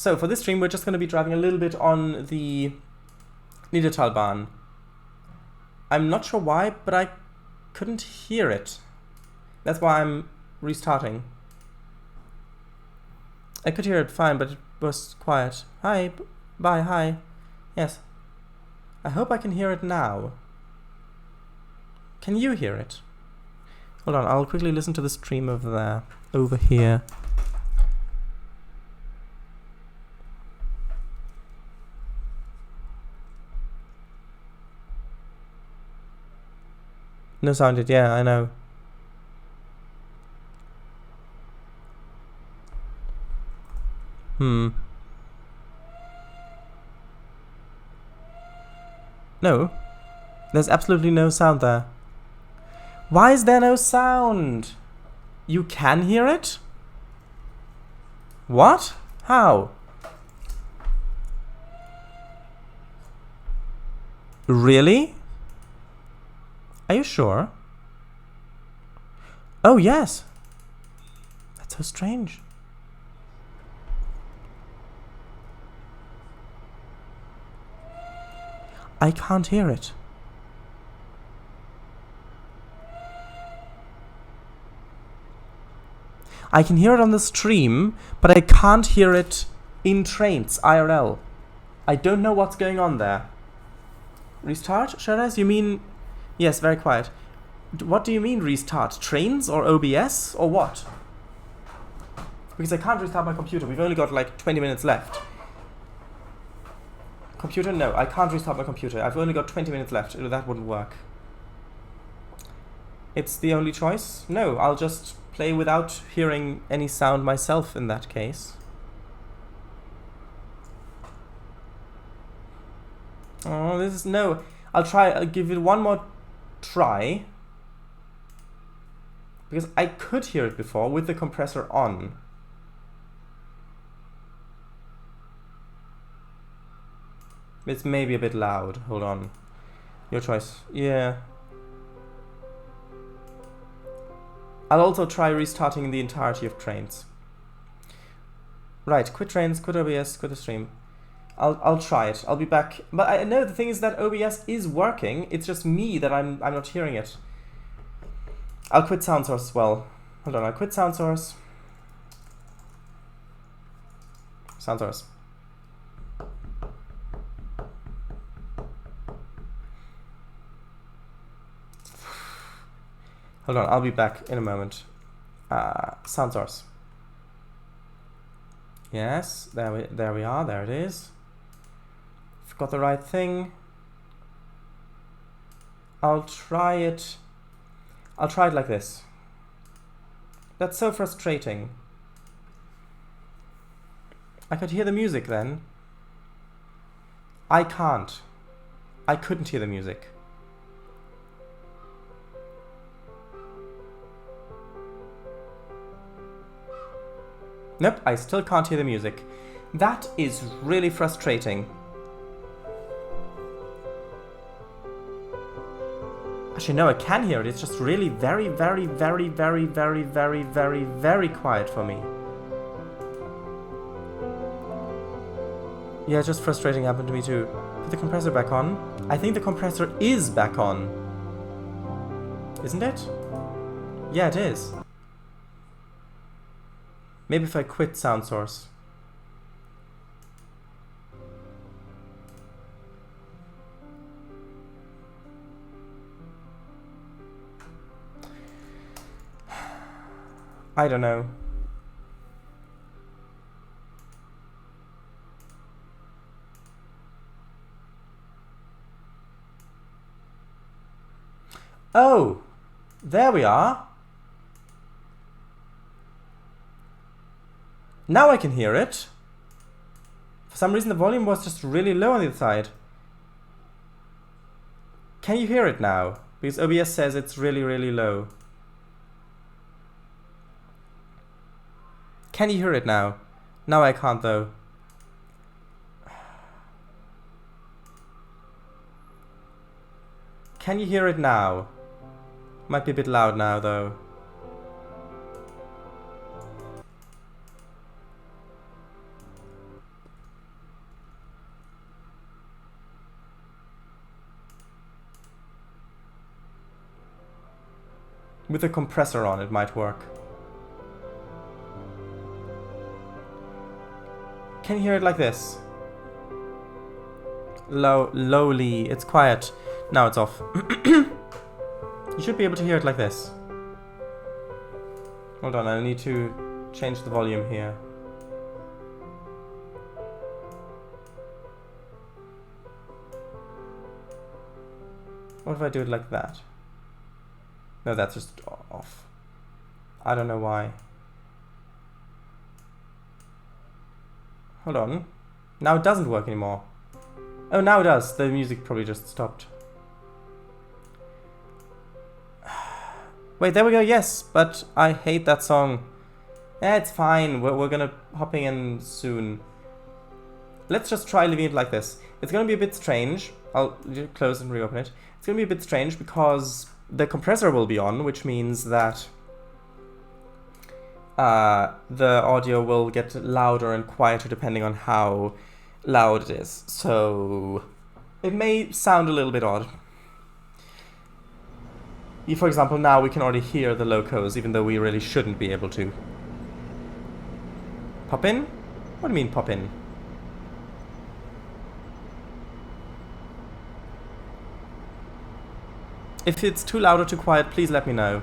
So for this stream, we're just going to be driving a little bit on the Niddertalbahn. I'm not sure why, but I couldn't hear it. That's why I'm restarting. I could hear it fine, but it was quiet. Hi, bye, hi. Yes. I hope I can hear it now. Can you hear it? Hold on, I'll quickly listen to the stream over there. Over here. No sounded, yeah, I know. No. There's absolutely no sound there. Why is there no sound? You can hear it? What? How? Really? Are you sure? Oh, yes. That's so strange. I can't hear it. I can hear it on the stream, but I can't hear it in Trainz, IRL. I don't know what's going on there. Restart, Sharaz? You mean... Yes, very quiet. What do you mean restart? Trainz or OBS or what? Because I can't restart my computer. We've only got like 20 minutes left. Computer? No, I can't restart my computer. I've only got 20 minutes left. That wouldn't work. It's the only choice? No, I'll just play without hearing any sound myself in that case. Oh, this is... No. I'll give it one more try. Because I could hear it before with the compressor on. It's maybe a bit loud. Hold on. Your choice. Yeah. I'll also try restarting the entirety of Trainz. Right, quit Trainz, quit OBS, quit the stream. I'll try it. I'll be back. But I know the thing is that OBS is working. It's just me that I'm not hearing it. I'll quit sound source as well. Hold on, I'll quit sound source. Sound source. Hold on, I'll be back in a moment. Sound source. Yes, there we are. There it is. I've got the right thing. I'll try it like this. That's so frustrating. I could hear the music then. I can't. I couldn't hear the music. Nope, I still can't hear the music. That is really frustrating. Actually, no, I can hear it. It's just really very, very, very, very, very, very, very, very quiet for me. Yeah, just frustrating happened to me too. Put the compressor back on. I think the compressor is back on. Isn't it? Yeah, it is. Maybe if I quit sound source. I don't know. Oh, there we are. Now I can hear it. For some reason the volume was just really low on the other side. Can you hear it now? Because OBS says it's really, really low. Can you hear it now? Now I can't though. Can you hear it now? Might be a bit loud now though. With a compressor on, it might work. Can you hear it like this? Lowly. It's quiet. Now it's off. You should be able to hear it like this. Hold on, I need to change the volume here. What if I do it like that? No, that's just off. I don't know why. Hold on. Now it doesn't work anymore. Oh, now it does. The music probably just stopped. Wait, there we go, yes, but I hate that song. Eh, it's fine, we're gonna hop in soon. Let's just try leaving it like this. It's gonna be a bit strange. I'll close and reopen it. It's gonna be a bit strange because the compressor will be on, which means that the audio will get louder and quieter depending on how loud it is. So it may sound a little bit odd. For example, now we can already hear the locos, even though we really shouldn't be able to. Pop in? What do you mean pop in? If it's too loud or too quiet, please let me know.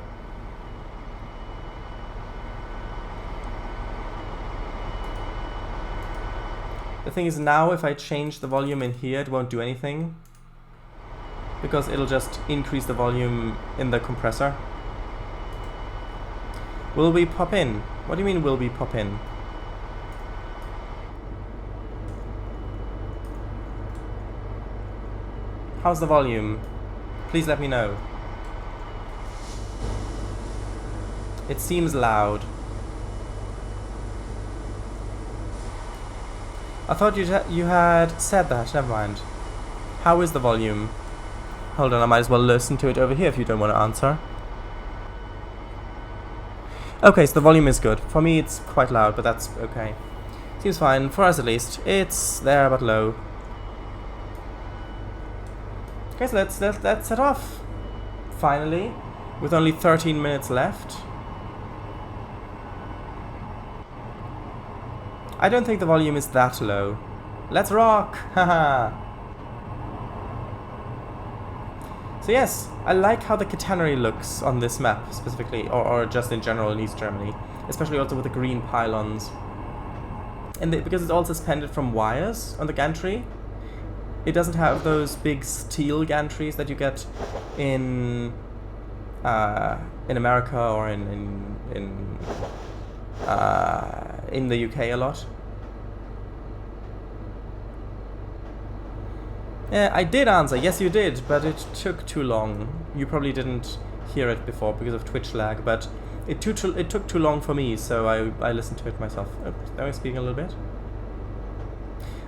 The thing is, now if I change the volume in here, it won't do anything, because it'll just increase the volume in the compressor. Will we pop in? What do you mean will we pop in? How's the volume? Please let me know. It seems loud. I thought you had said that. Never mind. How is the volume? Hold on, I might as well listen to it over here if you don't want to answer. Okay, so the volume is good. For me it's quite loud, but that's okay. Seems fine, for us at least. It's there but low. Okay, so let's set off. Finally, with only 13 minutes left. I don't think the volume is that low. Let's rock! Haha! So yes, I like how the catenary looks on this map specifically, or just in general in East Germany, especially also with the green pylons. And because it's all suspended from wires on the gantry, it doesn't have those big steel gantries that you get in America or in the UK a lot. Yeah, I did answer. Yes, you did, but it took too long. You probably didn't hear it before because of Twitch lag, but it took too long for me, so I listened to it myself. Oops, am I speaking a little bit?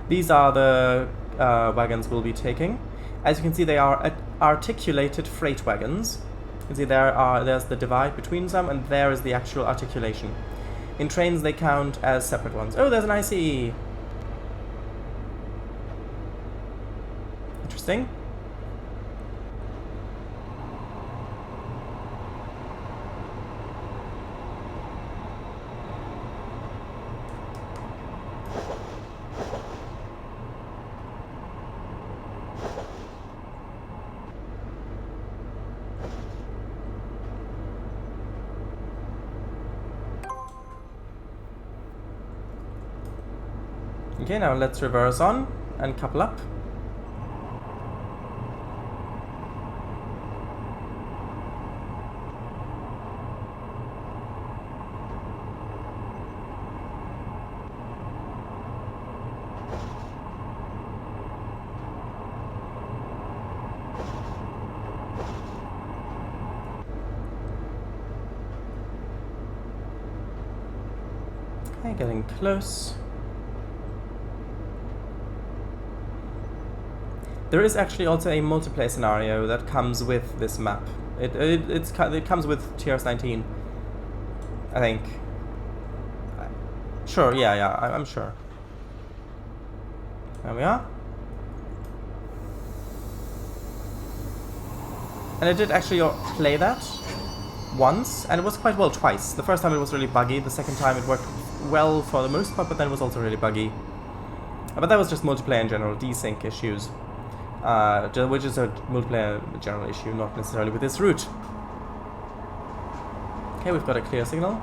These are the wagons we'll be taking. As you can see, they are articulated freight wagons. You can see there's the divide between them, and there is the actual articulation. In trains, they count as separate ones. Oh, there's an ICE! Interesting. Okay, now let's reverse on and couple up. Okay, getting close. There is actually also a multiplayer scenario that comes with this map. It comes with TRS19, I think. Sure, yeah, I'm sure. There we are. And I did actually play that once, and it was quite well twice. The first time it was really buggy, the second time it worked well for the most part, but then it was also really buggy. But that was just multiplayer in general, desync issues, which is a multiplayer general issue, not necessarily with this route. Okay, we've got a clear signal.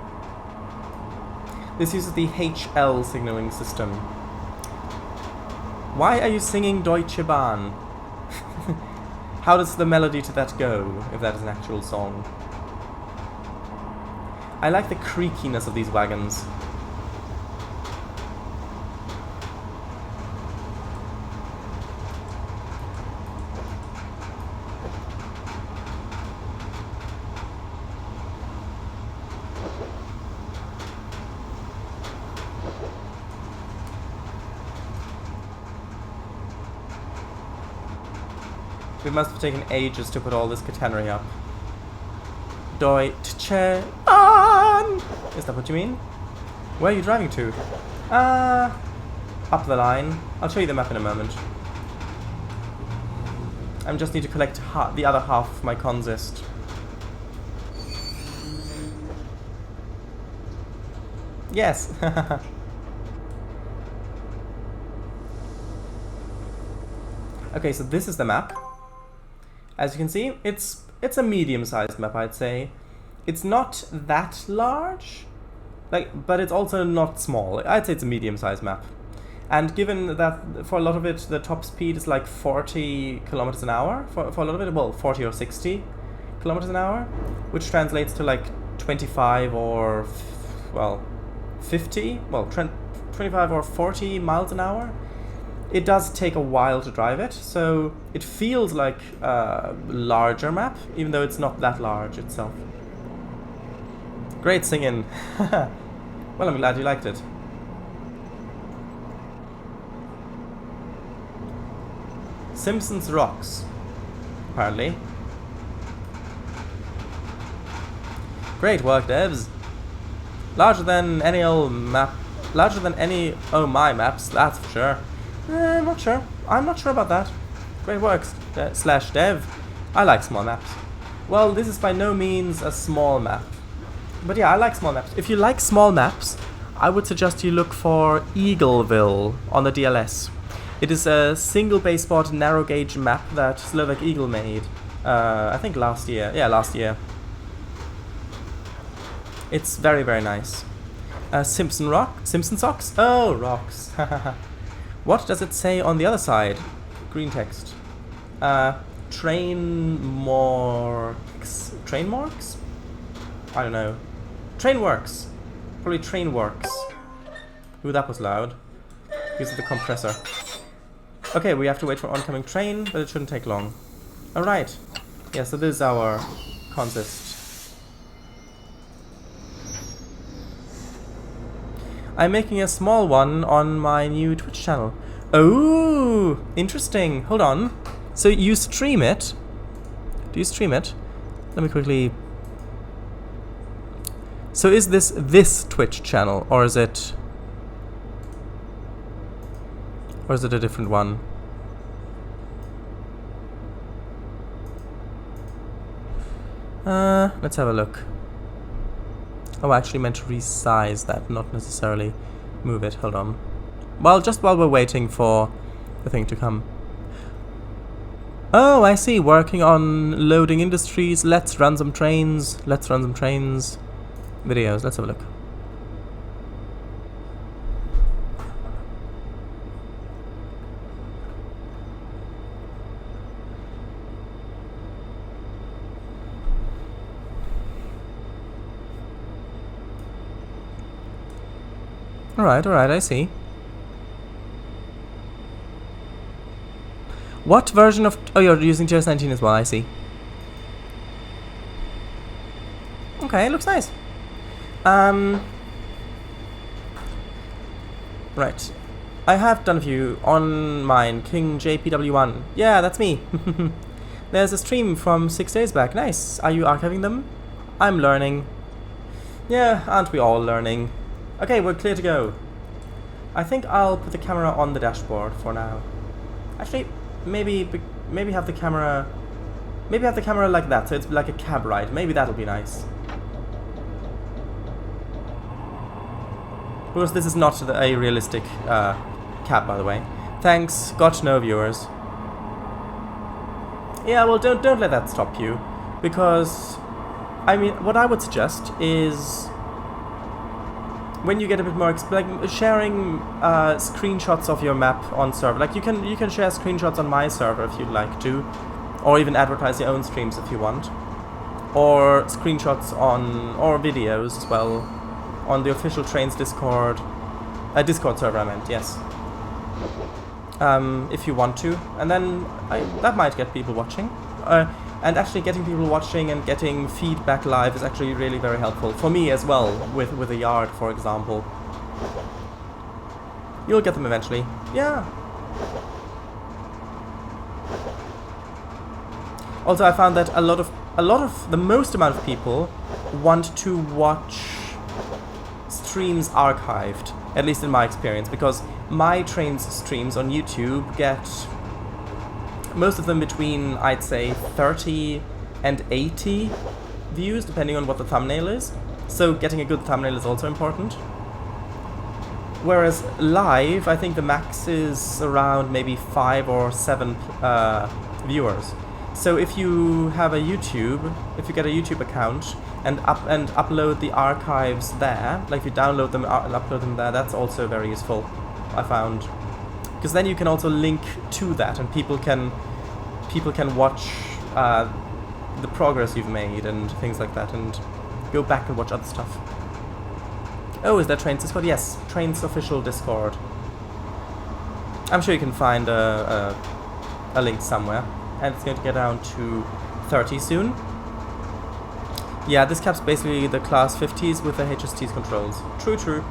This uses the HL signaling system. Why are you singing Deutsche Bahn? How does the melody to that go, if that is an actual song? I like the creakiness of these wagons. We must have taken ages to put all this catenary up. Deutsche Bahn! Is that what you mean? Where are you driving to? Up the line. I'll show you the map in a moment. I just need to collect the other half of my consist. Yes! Okay, so this is the map. As you can see, it's a medium-sized map, I'd say. It's not that large, but it's also not small. I'd say it's a medium-sized map. And given that for a lot of it, the top speed is like 40 kilometers an hour, for a lot of it, well, 40 or 60 kilometers an hour, which translates to like 25 or, well, 50, well, 25 or 40 miles an hour. It does take a while to drive it, so it feels like a larger map, even though it's not that large itself. Great singing. Well, I'm glad you liked it. Simpsons Rocks, apparently. Great work, devs. Larger than any old map. Larger than any oh my maps, that's for sure. I'm not sure. I'm not sure about that. Great work, slash dev. I like small maps. Well, this is by no means a small map. But yeah, I like small maps. If you like small maps, I would suggest you look for Eagleville on the DLS. It is a single baseboard narrow gauge map that Slovak Eagle made. I think last year. Yeah, last year. It's very, very nice. Simpson socks? Oh, rocks. What does it say on the other side? Green text. Train marks? I don't know. Train works. Probably train works. Ooh, that was loud. Using the compressor. Okay, we have to wait for oncoming train, but it shouldn't take long. Alright. Yeah, so this is our consist. I'm making a small one on my new Twitch channel. Oh, interesting. Hold on. So you stream it? Do you stream it? Let me quickly... So is this Twitch channel, or is it... Or is it a different one? Let's have a look. Oh, I actually meant to resize that, not necessarily move it. Hold on. Well, just while we're waiting for the thing to come. Oh, I see. Working on loading industries. Let's run some trains. Let's run some trains. Videos. Let's have a look. Alright, I see. What version of... Oh, you're using TRS19 as well, I see. Okay, looks nice. Right. I have done a few on mine. King JPW1. Yeah, that's me. There's a stream from 6 days back. Nice. Are you archiving them? I'm learning. Yeah, aren't we all learning? Okay, we're clear to go. I think I'll put the camera on the dashboard for now. Actually, maybe have the camera like that, so it's like a cab ride. Maybe that'll be nice. Because this is not a realistic cap, by the way. Thanks, got no viewers. Yeah, well, don't let that stop you, because I mean, what I would suggest is when you get a bit more like sharing screenshots of your map on server. Like you can share screenshots on my server if you'd like to, or even advertise your own streams if you want, or screenshots on or videos as well on the official Trainz Discord server. I meant, yes. If you want to, and then that might get people watching. And actually getting people watching and getting feedback live is actually really very helpful. For me as well, with a yard, for example. You'll get them eventually. Yeah. Also, I found that a lot of the most amount of people want to watch streams archived, at least in my experience, because my Trainz streams on YouTube get most of them between, I'd say, 30 and 80 views, depending on what the thumbnail is. So getting a good thumbnail is also important. Whereas live, I think the max is around maybe 5 or 7 viewers. So if you have if you get a YouTube account and upload the archives there, like if you download them and upload them there, that's also very useful, I found. Because then you can also link to that, and people can watch the progress you've made and things like that, and go back and watch other stuff. Oh, is that Trainz Discord? Yes, Trainz official Discord. I'm sure you can find a link somewhere, and it's going to get down to 30 soon. Yeah, this cap's basically the class 50s with the HST's controls. True.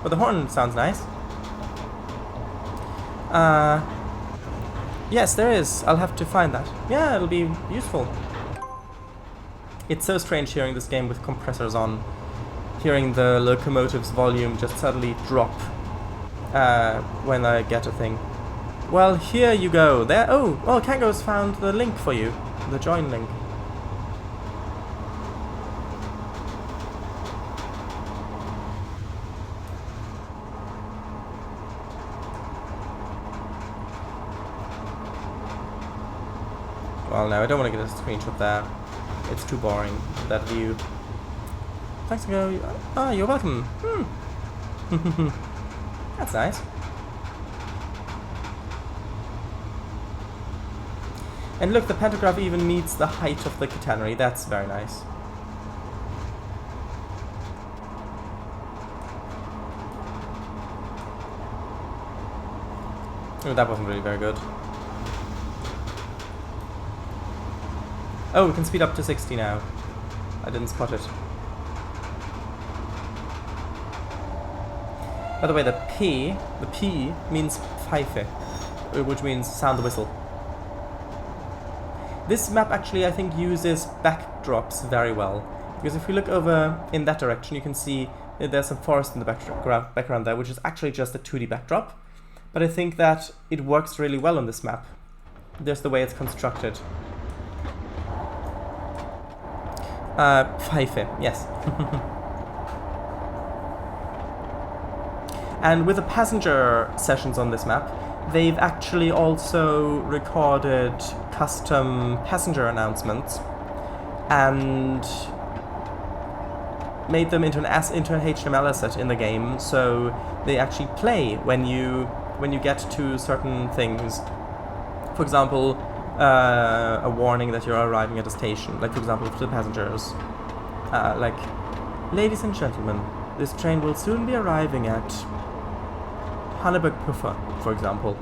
But the horn sounds nice. Yes, there is. I'll have to find that. Yeah, it'll be useful. It's so strange hearing this game with compressors on. Hearing the locomotive's volume just suddenly drop when I get a thing. Well, here you go. There. Oh, well, Kango's found the link for you. The join link. Well, no, I don't want to get a screenshot there. It's too boring, that view. Thanks, Kango. Ah, you're welcome. That's nice. And look, the pantograph even meets the height of the catenary. That's very nice. Oh, that wasn't really very good. Oh, we can speed up to 60 now. I didn't spot it. By the way, the P means Pfeife, which means sound the whistle. This map actually, I think, uses backdrops very well. Because if we look over in that direction, you can see there's some forest in the background there, which is actually just a 2D backdrop. But I think that it works really well on this map. There's the way it's constructed. Pfeife, yes. And with the passenger sessions on this map, they've actually also recorded custom passenger announcements and made them into an HTML asset in the game, so they actually play when you get to certain things. For example, a warning that you're arriving at a station, like for example for the passengers, like, ladies and gentlemen, this train will soon be arriving at Hanneberg-Puffer, for example.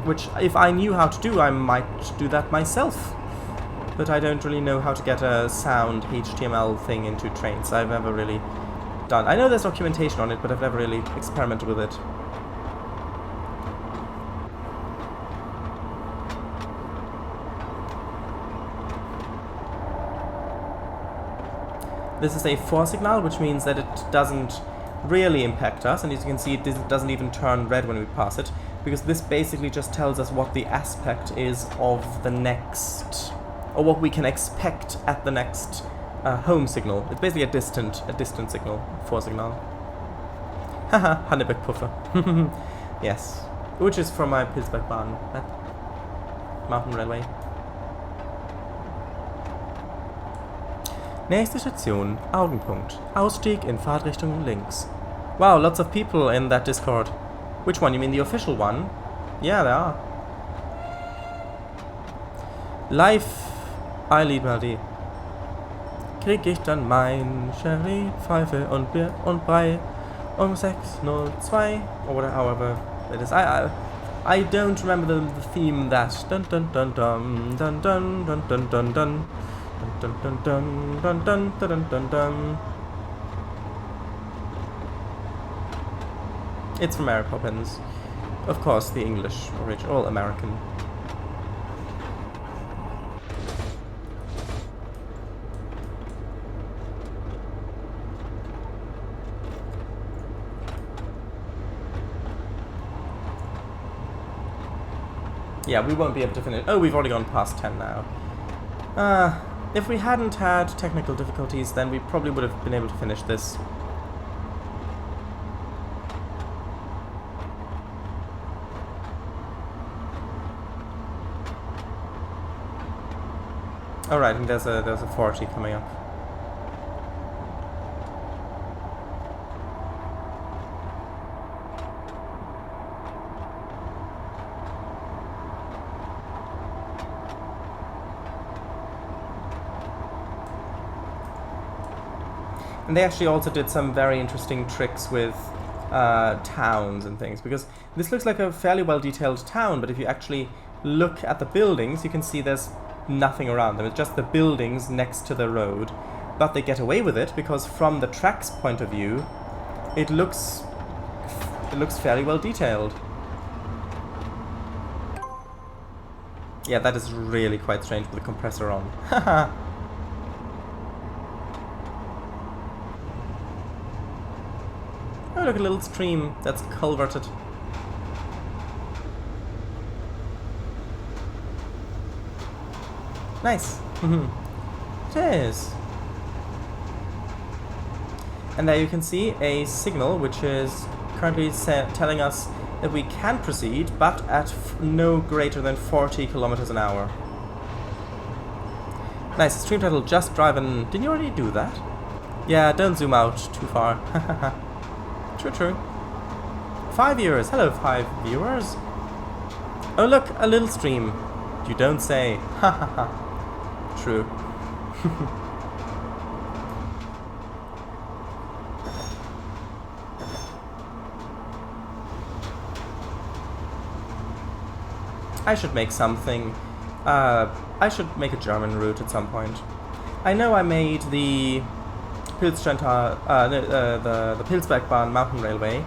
Which, if I knew how to do, I might do that myself. But I don't really know how to get a sound HTML thing into Trainz. I've never really done. I know there's documentation on it, but I've never really experimented with it. This is a 4 signal, which means that it doesn't really impact us, and as you can see, it doesn't even turn red when we pass it, because this basically just tells us what the aspect is of the next, or what we can expect at the next home signal. It's basically a distant signal, Vorsignal. Haha, Hannebeck-Puffer. Yes, which is from my Pilzbergbahn, that mountain railway. Nächste Station, Augenpunkt. Ausstieg in Fahrtrichtung links. Wow, lots of people in that Discord. Which one? You mean the official one? Yeah, there are. Live Eilid-Melodie. Krieg ich dann mein Sherry, Pfeife und Bier und Brei 6:02 or whatever, however it is. I don't remember the theme that dun dun dun dun dun dun dun dun dun dun dun dun dun dun dun dun dun dun. It's from Mary Poppins. Of course, the English original, American. Yeah, we won't be able to finish. Oh, we've already gone past 10 now. If we hadn't had technical difficulties, then we probably would have been able to finish this. Alright, and there's a 40 coming up. And they actually also did some very interesting tricks with towns and things, because this looks like a fairly well detailed town, but if you actually look at the buildings, you can see there's nothing around them. It's just the buildings next to the road. But they get away with it because from the track's point of view, it looks fairly well detailed. Yeah, that is really quite strange with the compressor on. Haha. Oh, look, a little stream that's culverted. Nice. It is. And there you can see a signal which is currently telling us that we can proceed, but at no greater than 40 kilometers an hour. Nice. Stream title, just driving. Didn't you already do that? Yeah, don't zoom out too far. True, true. 5 viewers. Hello, 5 viewers. Oh, look, a little stream. You don't say. Ha ha ha. True. I should make something. I should make a German route at some point. I know I made the the Pilzbergbahn mountain railway,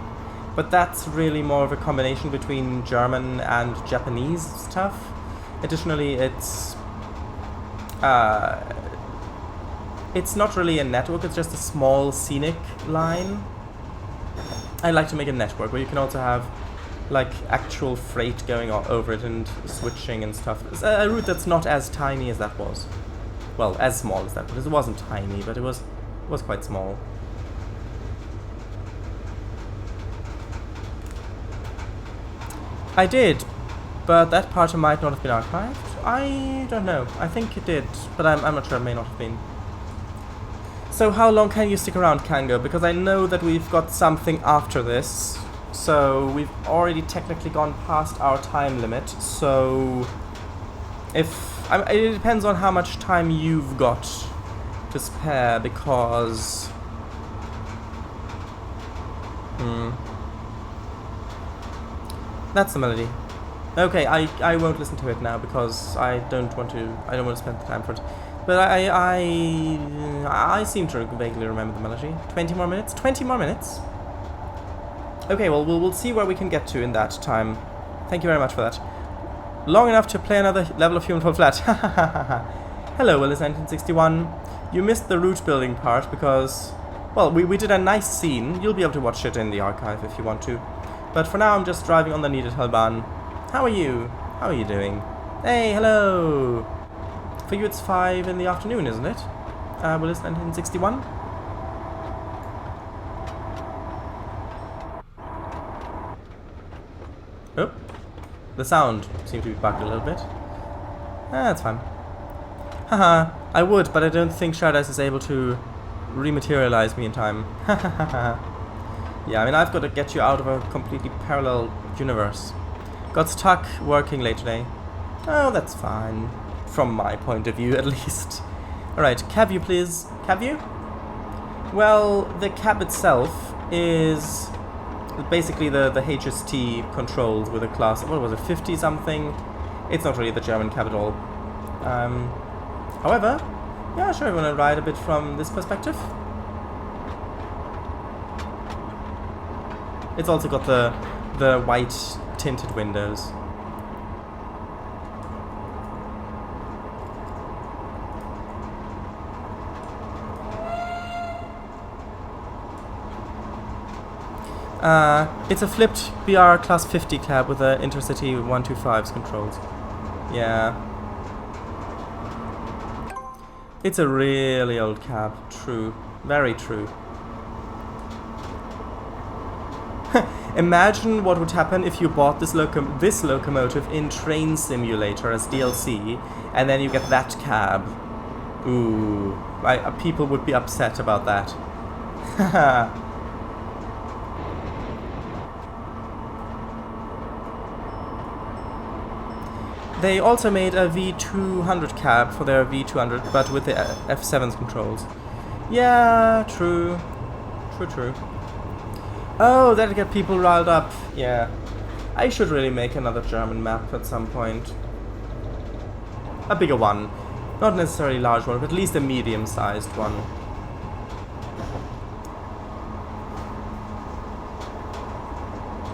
but that's really more of a combination between German and Japanese stuff. Additionally, it's not really a network, it's just a small scenic line. I like to make a network where you can also have like actual freight going over it and switching and stuff. It's a route that's not as tiny as that was. Well, as small as that, because it wasn't tiny, but it was quite small. I did, but that part might not have been archived. I don't know. I think it did, but I'm not sure. It may not have been. So how long can you stick around, Kango? Because I know that we've got something after this. So we've already technically gone past our time limit. So it depends on how much time you've got to spare, because that's the melody. Okay, I won't listen to it now because I don't want to spend the time for it. But I seem to vaguely remember the melody. 20 more minutes? 20 more minutes? Okay, well, we'll see where we can get to in that time. Thank you very much for that. Long enough to play another level of Human Fall Flat. Hello, Willis 1961. You missed the route building part because, well, we did a nice scene. You'll be able to watch it in the archive if you want to. But for now, I'm just driving on the Niddertalbahn. How are you? How are you doing? Hey, hello! For you it's 5 in the afternoon, isn't it? Willis 1961. Oh, the sound seemed to be bugged a little bit. That's fine. Haha, I would, but I don't think Shardis is able to rematerialize me in time. Yeah, I mean, I've got to get you out of a completely parallel universe. Got stuck working late today. Oh, that's fine. From my point of view, at least. Alright, cab view, please. Cab view? Well, the cab itself is basically the HST controls with a class, what was it, 50 something? It's not really the German cab at all. However, yeah, sure, I want to ride a bit from this perspective. It's also got the white tinted windows. It's a flipped BR class 50 cab with a Intercity 125's controls. Yeah. It's a really old cab. True. Very true. Imagine what would happen if you bought this locomotive in Train Simulator as DLC, and then you get that cab. Ooh. People would be upset about that. Haha. They also made a V200 cab for their V200, but with the F7's controls. Yeah, true. True. Oh, that'll get people riled up. Yeah. I should really make another German map at some point. A bigger one. Not necessarily a large one, but at least a medium-sized one.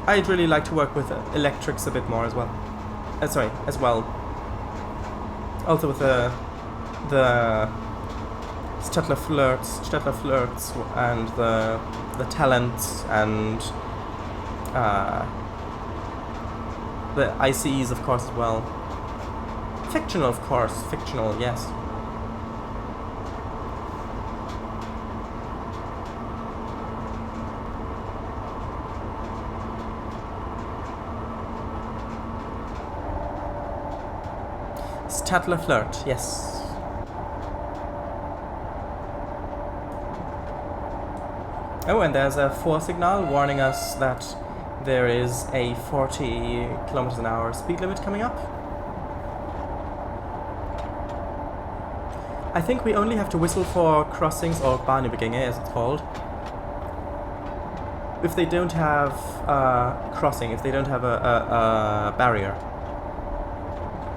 I'd really like to work with electrics a bit more as well. As well. Also with the Stadler flirts, and the talents and the ICEs, of course, as well. Fictional, of course. Fictional, yes. Stadler flirt, yes. Oh, and there's a 4 signal warning us that there is a 40 kilometers an hour speed limit coming up. I think we only have to whistle for crossings, or Bahnübergänge as it's called, if they don't have crossing, if they don't have a barrier.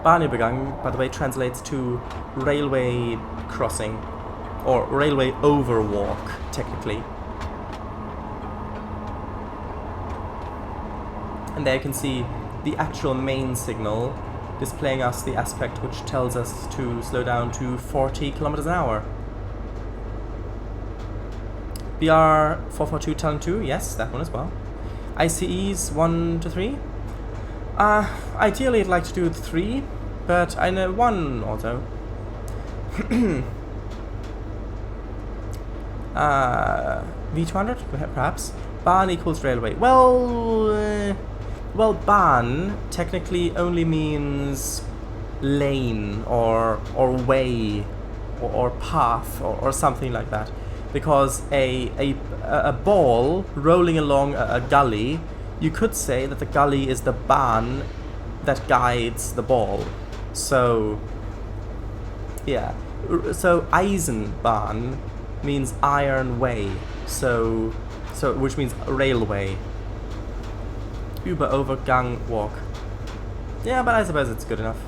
Bahnübergang, by the way, translates to railway crossing, or railway overwalk, technically. And there you can see the actual main signal displaying us the aspect which tells us to slow down to 40 kilometers an hour. BR 442 Talent 2, yes, that one as well. ICEs 1 to 3. Ideally I'd like to do 3, but I know 1 also. V200, perhaps. Bahn equals railway. Well, Bahn technically only means lane or way or path or something like that, because a ball rolling along a gully, you could say that the gully is the Bahn that guides the ball. So yeah, so Eisenbahn means iron way, so which means railway. Übergang walk. Yeah, but I suppose it's good enough.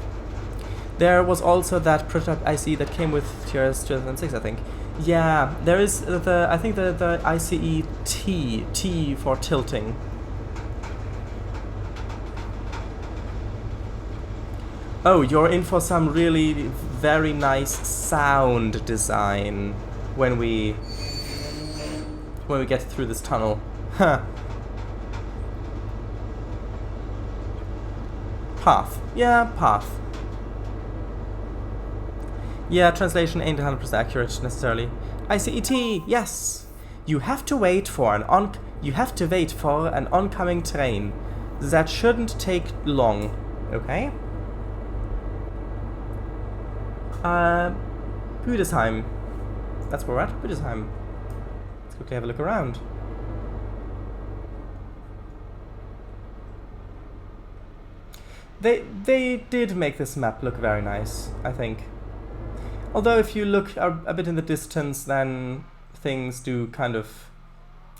There was also that prototype IC that came with TRS19, I think. Yeah, there is I think the ICE T for tilting. Oh, you're in for some really very nice sound design when we get through this tunnel. Huh. Path. Yeah, path. Yeah, translation ain't 100% accurate necessarily. ICET, yes. You have to wait for an oncoming train. That shouldn't take long. Okay. Büdesheim. That's where we're at. Büdesheim. Let's quickly have a look around. They did make this map look very nice, I think. Although if you look a bit in the distance, then things do kind of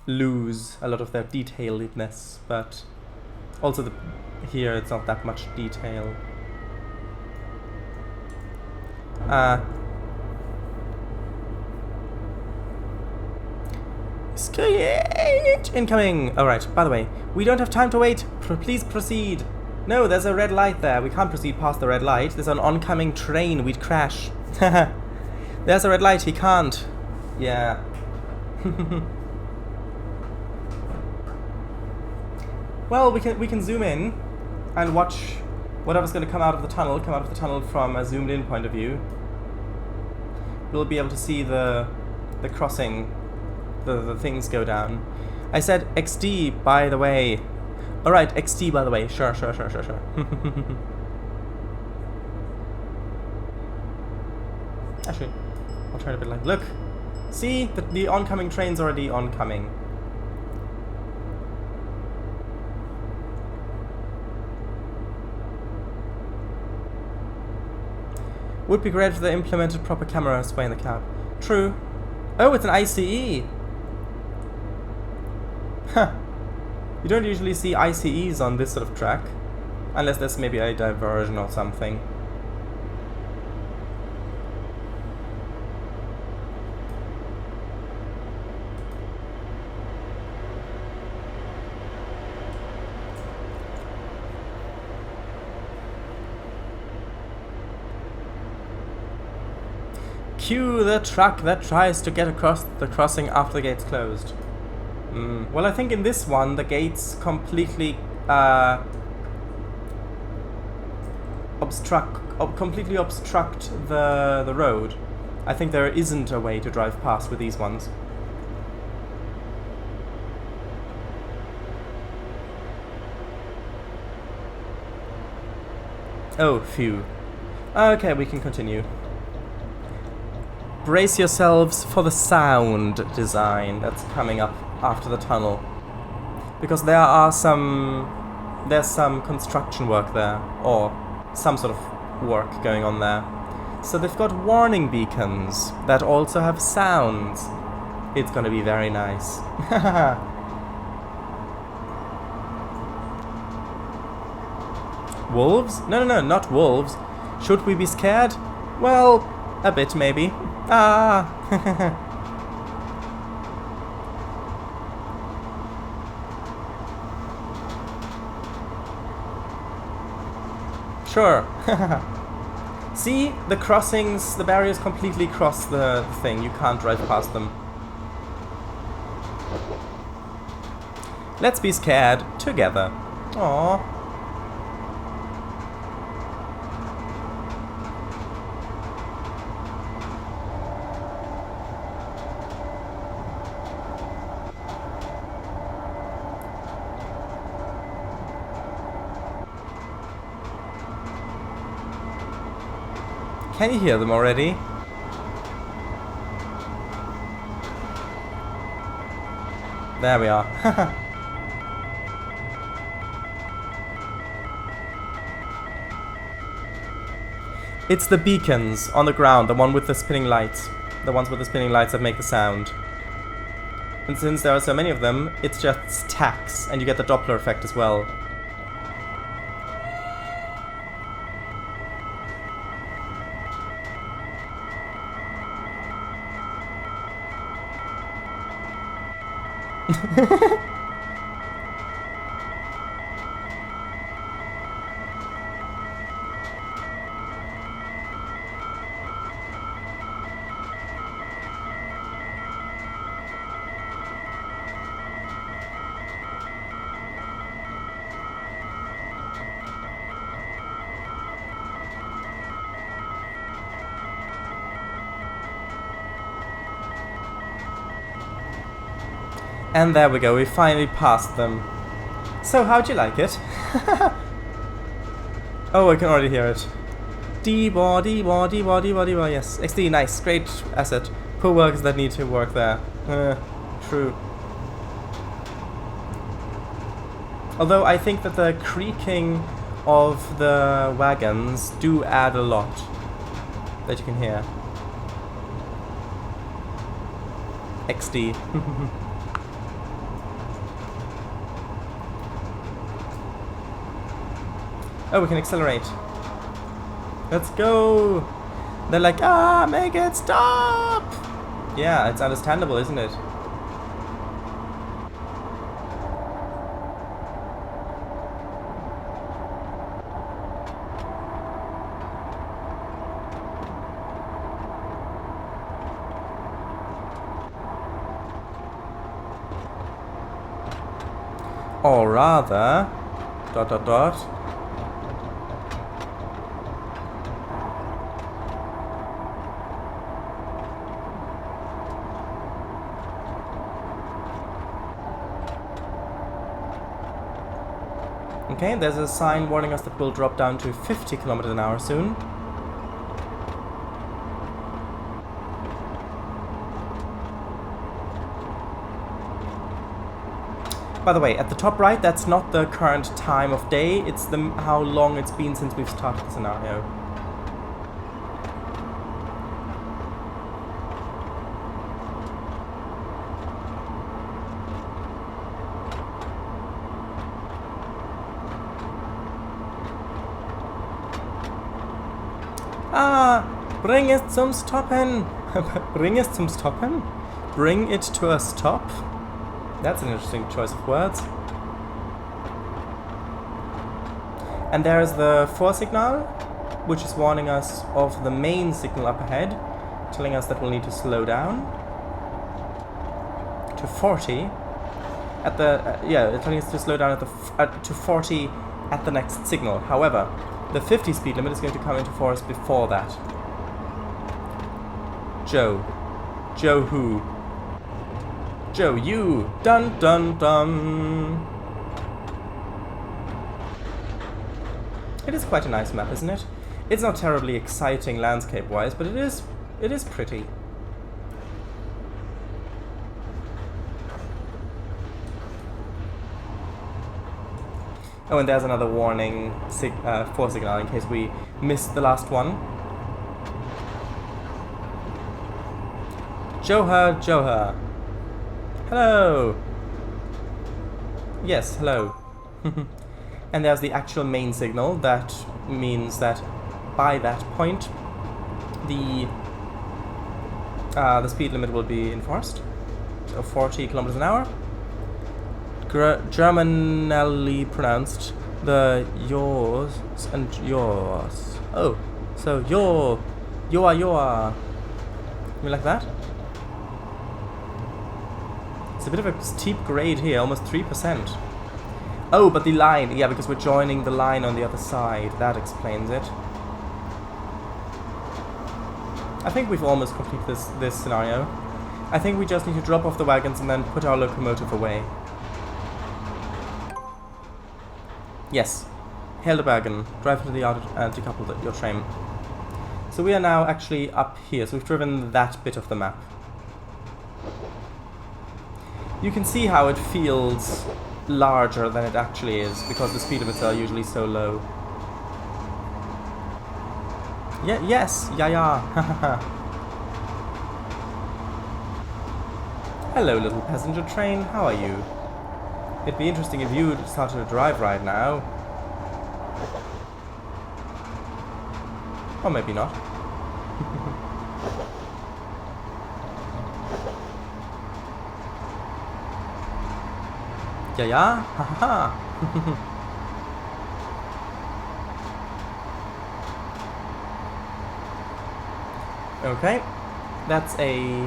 lose a lot of their detailedness, but also here it's not that much detail. Screech! Incoming! Alright, by the way, we don't have time to wait. Please proceed. No, there's a red light there. We can't proceed past the red light. There's an oncoming train. We'd crash. There's a red light. He can't. Yeah. Well, we can zoom in and watch whatever's going to come out of the tunnel from a zoomed in point of view. We'll be able to see the crossing, the things go down. I said XD, by the way. Alright, XD, by the way. Sure. Actually, I'll try it a bit like, look. See? The oncoming train's already oncoming. Would be great if they implemented proper camera sway in the cab. True. Oh, it's an ICE. Huh. You don't usually see ICEs on this sort of track, unless there's maybe a diversion or something. Cue the truck that tries to get across the crossing after the gate's closed. Well, I think in this one the gates completely obstruct the road. I think there isn't a way to drive past with these ones. Oh, phew. Okay, we can continue. Brace yourselves for the sound design that's coming up after the tunnel, because there's some construction work there, or some sort of work going on there. So they've got warning beacons that also have sounds. It's gonna be very nice. Wolves? No, not wolves. Should we be scared? Well, a bit maybe. Ah! Sure. See? The crossings, the barriers completely cross the thing. You can't drive past them. Let's be scared together. Aww. Can you hear them already? There we are. It's the beacons on the ground, the one with the spinning lights. The ones with the spinning lights that make the sound. And since there are so many of them, it's just stacks, and you get the Doppler effect as well. And there we go, we finally passed them. So, how'd you like it? Oh, I can already hear it. D-bar, D-bar, D-bar, D-bar, D-bar, yes. XD, nice, great asset. Poor workers that need to work there. True. Although I think that the creaking of the wagons do add a lot that you can hear. XD. Oh, we can accelerate. Let's go! They're like, ah, make it stop! Yeah, it's understandable, isn't it? Or rather, ... Okay, there's a sign warning us that we'll drop down to 50 kilometers an hour soon. By the way, at the top right, that's not the current time of day, it's the how long it's been since we've started the scenario. Ah, bring it zum Stoppen! Bring it zum Stoppen? Bring it to a stop? That's an interesting choice of words. And there is the Vorsignal, which is warning us of the main signal up ahead, telling us that we'll need to slow down to 40 at the telling us to slow down at to 40 at the next signal. However, the 50 speed limit is going to come into force before that. Joe who? Joe, you! Dun dun dun! It is quite a nice map, isn't it? It's not terribly exciting landscape-wise, but it is pretty. Oh, and there's another warning Vorsignal in case we missed the last one. Joha! Hello! Yes, hello. And there's the actual main signal. That means that by that point the speed limit will be enforced. So 40 kilometers an hour. Germanally pronounced the yours and yours. Oh, so yoa. You like that? It's a bit of a steep grade here, almost 3%. Oh, but the line, yeah, because we're joining the line on the other side. That explains it. I think we've almost completed this scenario. I think we just need to drop off the wagons and then put our locomotive away. Yes. Hail the wagon. Drive into the yard and decouple your train. So we are now actually up here. So we've driven that bit of the map. You can see how it feels larger than it actually is because the speed limits are usually so low. Yeah, yes, yeah. Hello, little passenger train. How are you? It'd be interesting if you started to drive right now. Or maybe not. Yeah, haha. Okay, that's a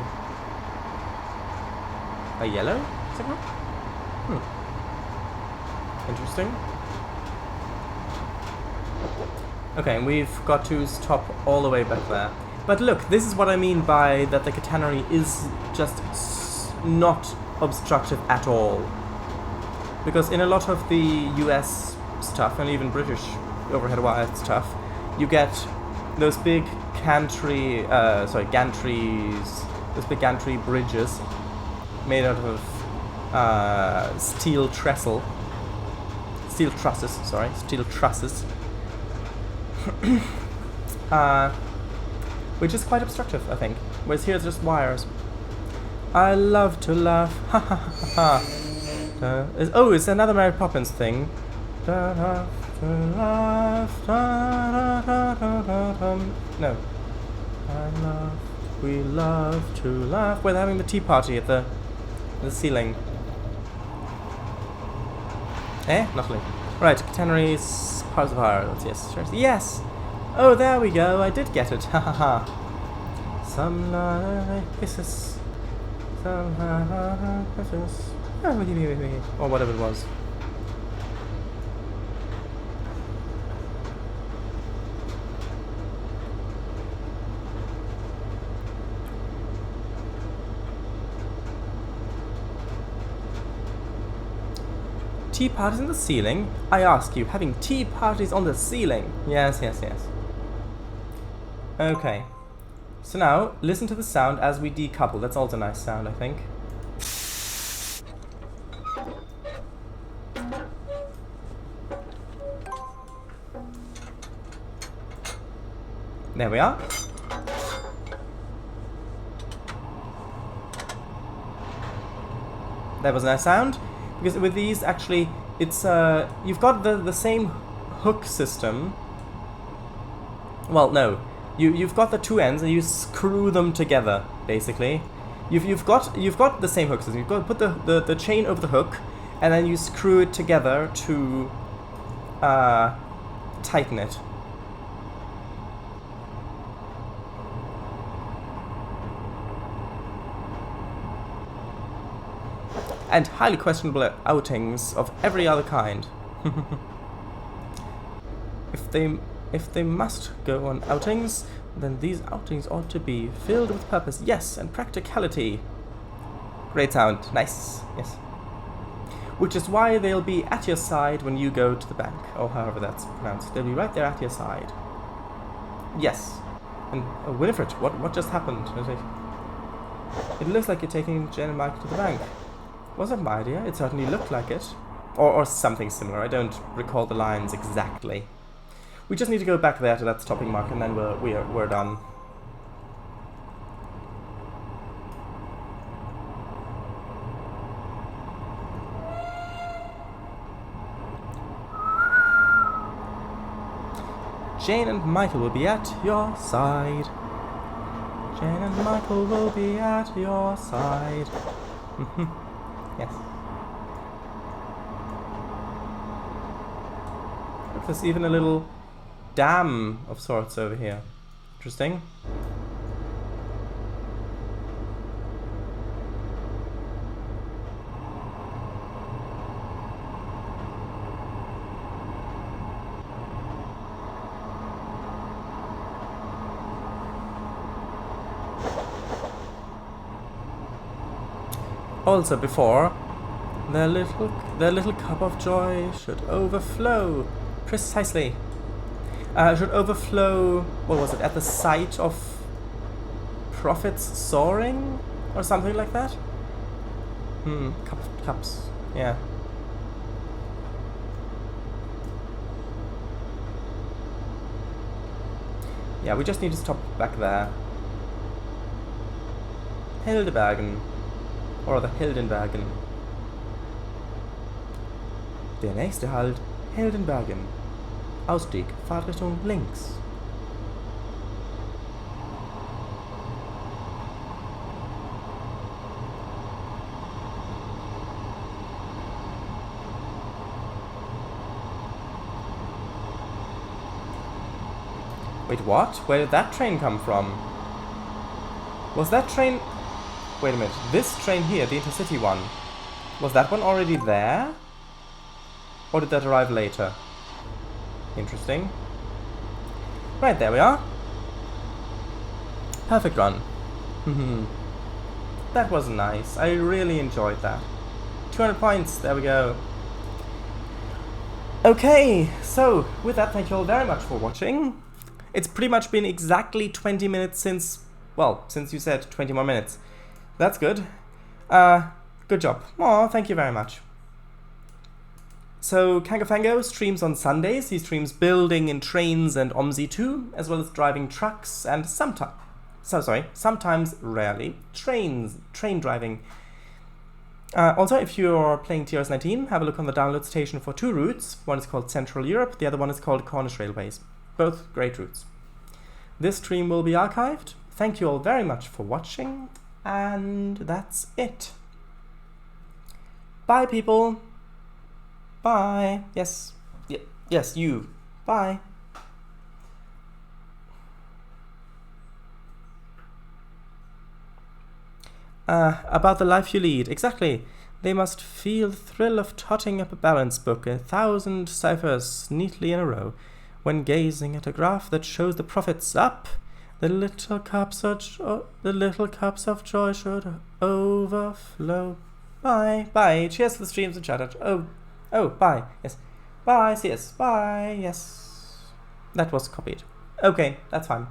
yellow signal. Interesting. Okay, and we've got to stop all the way back there. But look, this is what I mean by that the catenary is just not obstructive at all. Because in a lot of the US stuff, and even British overhead wire stuff, you get those big gantries, those big gantry bridges made out of steel trusses, which is quite obstructive, I think. Whereas here it's just wires. I love to laugh, ha ha ha ha. Oh, it's another Mary Poppins thing. No. We love to laugh. We're having the tea party at the ceiling. Nothing. Right, catenaries, parts of ours. Yes, sure. Yes! Oh, there we go. I did get it. Ha ha ha. Some kisses. Some kisses. Or whatever it was. Tea parties on the ceiling? I ask you, having tea parties on the ceiling? Yes. Okay. So now, listen to the sound as we decouple. That's also a nice sound, I think. There we are. That was a nice sound. Because with these, actually, it's you've got the same hook system. Well, no, you've got the two ends and you screw them together. Basically, you've got the same hook system. You've got to put the chain over the hook, and then you screw it together to tighten it. And highly questionable outings of every other kind. If they must go on outings, then these outings ought to be filled with purpose, yes, and practicality. Great sound, nice, yes. Which is why they'll be at your side when you go to the bank, or however that's pronounced. They'll be right there at your side. Yes. And Winifred, what just happened? It looks like you're taking Jen and Mike to the bank. Was that my idea? It certainly looked like it. Or something similar. I don't recall the lines exactly. We just need to go back there to that stopping mark and then we're done. Jane and Michael will be at your side. Jane and Michael will be at your side. Yes. Look, there's even a little dam of sorts over here. Interesting. Also before, their little cup of joy should overflow. Precisely. Should overflow, what was it, at the sight of profits soaring? Or something like that? Cups. Yeah. Yeah, we just need to stop back there. Hildebergen. Oder Heldenbergen. Der nächste Halt, Heldenbergen. Ausstieg, Fahrtrichtung links. Wait, what? Where did that train come from? Was that train... Wait a minute, this train here, the intercity one, was that one already there? Or did that arrive later? Interesting. Right, there we are. Perfect run. That was nice. I really enjoyed that. 200 points. There we go. Okay, so with that, thank you all very much for watching. It's pretty much been exactly 20 minutes since you said 20 more minutes. That's good. Good job. Aw, thank you very much. So Kangafango streams on Sundays. He streams building in Trainz and OMSI 2, as well as driving trucks and sometimes, rarely, train driving. Also, if you're playing TRS19, have a look on the download station for 2 routes. One is called Central Europe, the other one is called Cornish Railways. Both great routes. This stream will be archived. Thank you all very much for watching, and that's it. Bye, people. Bye. Yes. Yes, you. Bye. About the life you lead. Exactly. They must feel the thrill of totting up a balance book, 1,000 ciphers neatly in a row, when gazing at a graph that shows the profits up. The little cups of joy should overflow. Bye. Bye. Cheers to the streams and chat. Oh, bye. Yes. Bye. See us. Bye. Yes. That was copied. Okay, that's fine.